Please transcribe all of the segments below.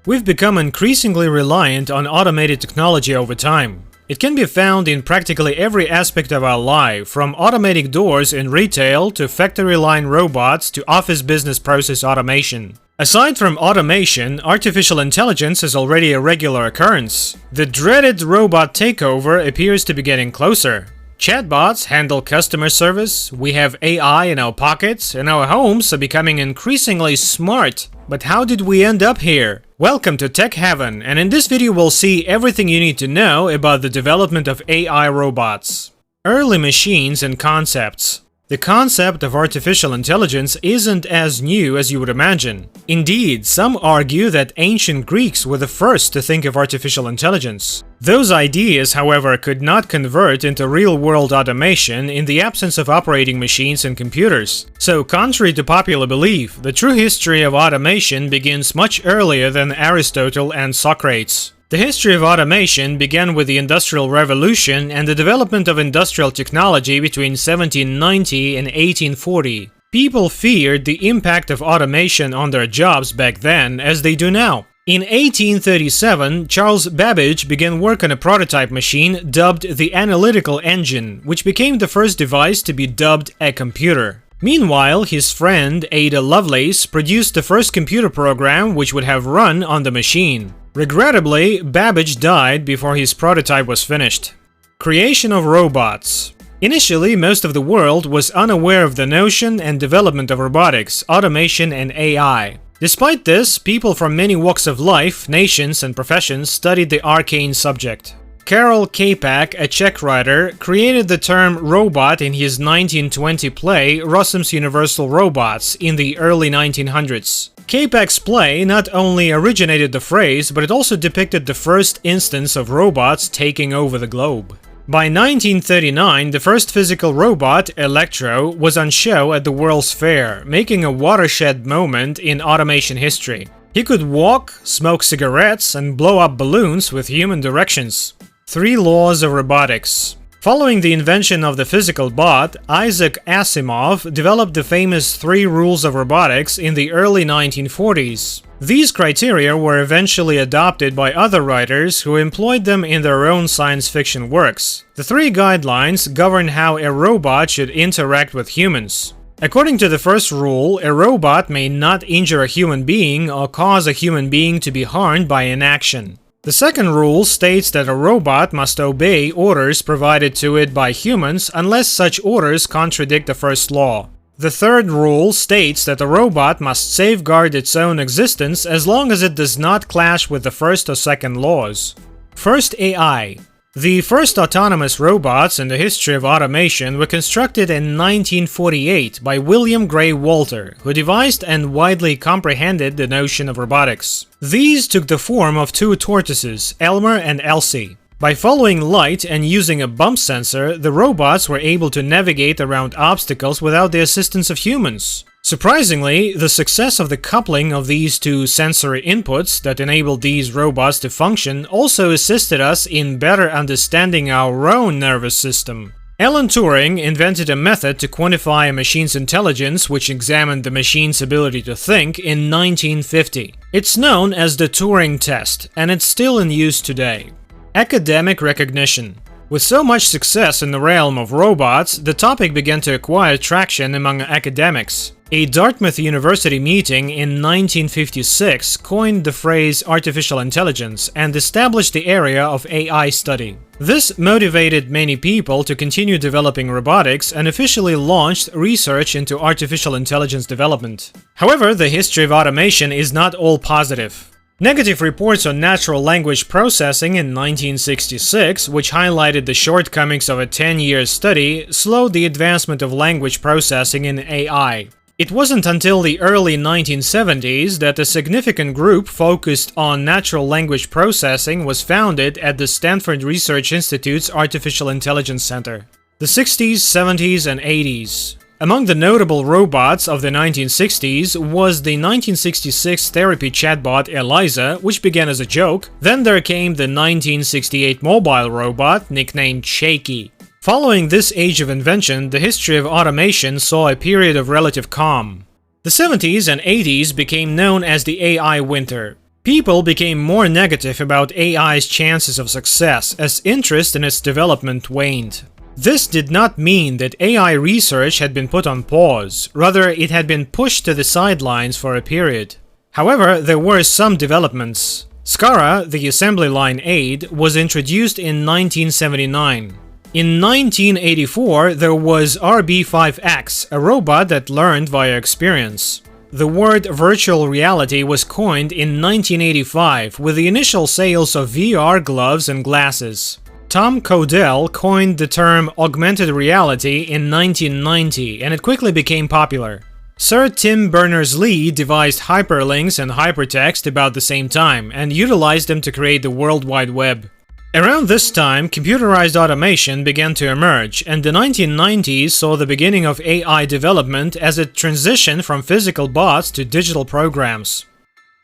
We've become increasingly reliant on automated technology over time. It can be found in practically every aspect of our life, from automatic doors in retail to factory line robots to office business process automation. Aside from automation, artificial intelligence is already a regular occurrence. The dreaded robot takeover appears to be getting closer. Chatbots handle customer service, we have AI in our pockets, and our homes are becoming increasingly smart. But how did we end up here? Welcome to Tech Heaven, and in this video we'll see everything you need to know about the development of AI robots. Early machines and concepts. The concept of artificial intelligence isn't as new as you would imagine. Indeed, some argue that ancient Greeks were the first to think of artificial intelligence. Those ideas, however, could not convert into real-world automation in the absence of operating machines and computers. So, contrary to popular belief, the true history of automation begins much earlier than Aristotle and Socrates. The history of automation began with the Industrial Revolution and the development of industrial technology between 1790 and 1840. People feared the impact of automation on their jobs back then as they do now. In 1837, Charles Babbage began work on a prototype machine dubbed the analytical engine, which became the first device to be dubbed a computer. Meanwhile, his friend Ada Lovelace produced the first computer program which would have run on the machine. Regrettably, Babbage died before his prototype was finished. Creation of robots. Initially, most of the world was unaware of the notion and development of robotics, automation, and AI. Despite this, people from many walks of life, nations, and professions studied the arcane subject. Karel Čapek, a Czech writer, created the term robot in his 1920 play Rossum's Universal Robots in the early 1900s. Čapek's play not only originated the phrase, but it also depicted the first instance of robots taking over the globe. By 1939, the first physical robot, Electro, was on show at the World's Fair, making a watershed moment in automation history. He could walk, smoke cigarettes, and blow up balloons with human directions. 3 laws of robotics. Following the invention of the physical bot, Isaac Asimov developed the famous 3 rules of robotics in the early 1940s. These criteria were eventually adopted by other writers who employed them in their own science fiction works. The 3 guidelines govern how a robot should interact with humans. According to the first rule, a robot may not injure a human being or cause a human being to be harmed by inaction. The second rule states that a robot must obey orders provided to it by humans unless such orders contradict the first law. The third rule states that a robot must safeguard its own existence as long as it does not clash with the first or second laws. First AI. The first autonomous robots in the history of automation were constructed in 1948 by William Gray Walter, who devised and widely comprehended the notion of robotics. These took the form of 2 tortoises, Elmer and Elsie. By following light and using a bump sensor, the robots were able to navigate around obstacles without the assistance of humans. Surprisingly, the success of the coupling of these 2 sensory inputs that enabled these robots to function also assisted us in better understanding our own nervous system. Alan Turing invented a method to quantify a machine's intelligence which examined the machine's ability to think in 1950. It's known as the Turing test, and it's still in use today. Academic recognition. With so much success in the realm of robots, the topic began to acquire traction among academics. A Dartmouth University meeting in 1956 coined the phrase artificial intelligence and established the area of AI study. This motivated many people to continue developing robotics and officially launched research into artificial intelligence development. However, the history of automation is not all positive. Negative reports on natural language processing in 1966, which highlighted the shortcomings of a 10-year study, slowed the advancement of language processing in AI. It wasn't until the early 1970s that a significant group focused on natural language processing was founded at the Stanford Research Institute's Artificial Intelligence Center. The 60s, 70s, and 80s. Among the notable robots of the 1960s was the 1966 therapy chatbot Eliza, which began as a joke. Then there came the 1968 mobile robot nicknamed Shaky. Following this age of invention, the history of automation saw a period of relative calm. The 70s and 80s became known as the AI winter. People became more negative about AI's chances of success as interest in its development waned. This did not mean that AI research had been put on pause, rather it had been pushed to the sidelines for a period. However, there were some developments. SCARA, the assembly line aid, was introduced in 1979. In 1984, there was RB5X, a robot that learned via experience. The word virtual reality was coined in 1985 with the initial sales of VR gloves and glasses. Tom Codell coined the term augmented reality in 1990, and it quickly became popular. Sir Tim Berners-Lee devised hyperlinks and hypertext about the same time, and utilized them to create the World Wide Web. Around this time, computerized automation began to emerge, and the 1990s saw the beginning of AI development as it transitioned from physical bots to digital programs.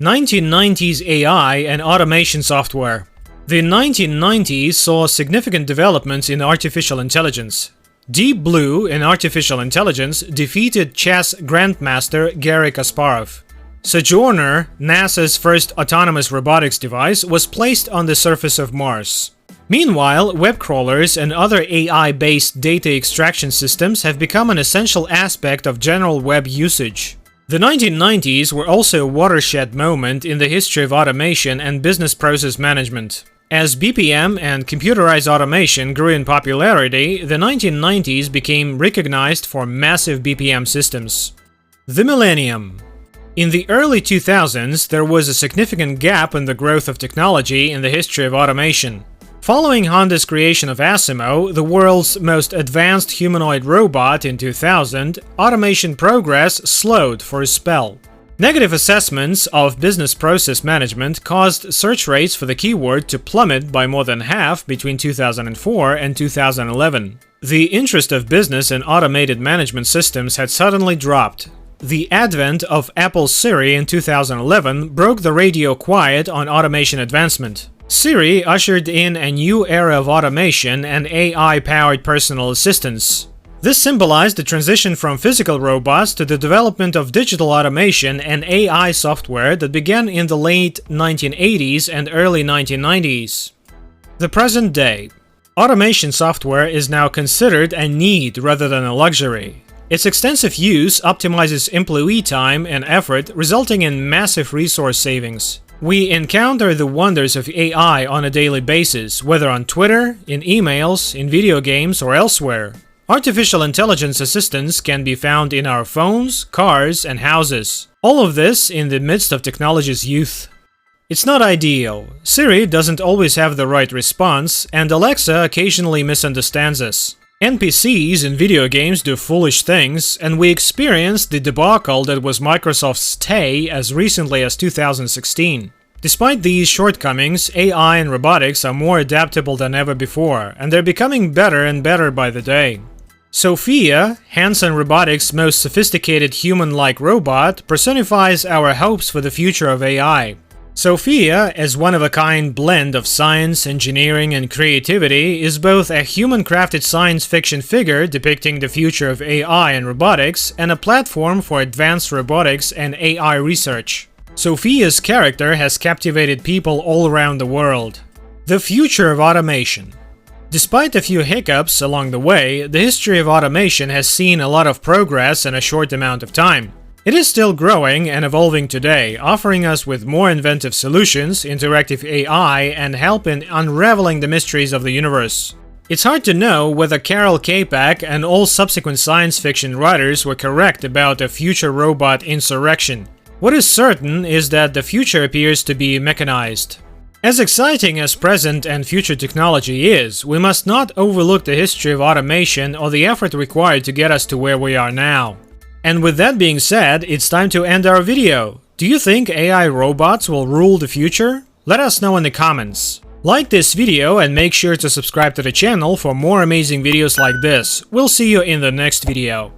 1990s AI and automation software. The 1990s saw significant developments in artificial intelligence. Deep Blue in artificial intelligence defeated chess grandmaster Garry Kasparov. Sojourner, NASA's first autonomous robotics device, was placed on the surface of Mars. Meanwhile, web crawlers and other AI-based data extraction systems have become an essential aspect of general web usage. The 1990s were also a watershed moment in the history of automation and business process management. As BPM and computerized automation grew in popularity, the 1990s became recognized for massive BPM systems. The Millennium. In the early 2000s, there was a significant gap in the growth of technology in the history of automation. Following Honda's creation of Asimo, the world's most advanced humanoid robot in 2000, automation progress slowed for a spell. Negative assessments of business process management caused search rates for the keyword to plummet by more than half between 2004 and 2011. The interest of business in automated management systems had suddenly dropped. The advent of Apple's Siri in 2011 broke the radio quiet on automation advancement. Siri ushered in a new era of automation and AI-powered personal assistants. This symbolized the transition from physical robots to the development of digital automation and AI software that began in the late 1980s and early 1990s. The present day. Automation software is now considered a need rather than a luxury. Its extensive use optimizes employee time and effort, resulting in massive resource savings. We encounter the wonders of AI on a daily basis, whether on Twitter, in emails, in video games, or elsewhere. Artificial intelligence assistants can be found in our phones, cars, and houses. All of this in the midst of technology's youth. It's not ideal. Siri doesn't always have the right response, and Alexa occasionally misunderstands us. NPCs in video games do foolish things, and we experienced the debacle that was Microsoft's Tay as recently as 2016. Despite these shortcomings, AI and robotics are more adaptable than ever before, and they're becoming better and better by the day. Sophia, Hanson Robotics' most sophisticated human-like robot, personifies our hopes for the future of AI. Sophia, as one-of-a-kind blend of science, engineering, and creativity, is both a human-crafted science fiction figure depicting the future of AI and robotics, and a platform for advanced robotics and AI research. Sophia's character has captivated people all around the world. The future of automation. Despite a few hiccups along the way, the history of automation has seen a lot of progress in a short amount of time. It is still growing and evolving today, offering us with more inventive solutions, interactive AI, and help in unraveling the mysteries of the universe. It's hard to know whether Carol Capac and all subsequent science fiction writers were correct about a future robot insurrection. What is certain is that the future appears to be mechanized. As exciting as present and future technology is, we must not overlook the history of automation or the effort required to get us to where we are now. And with that being said, it's time to end our video. Do you think AI robots will rule the future? Let us know in the comments. Like this video and make sure to subscribe to the channel for more amazing videos like this. We'll see you in the next video.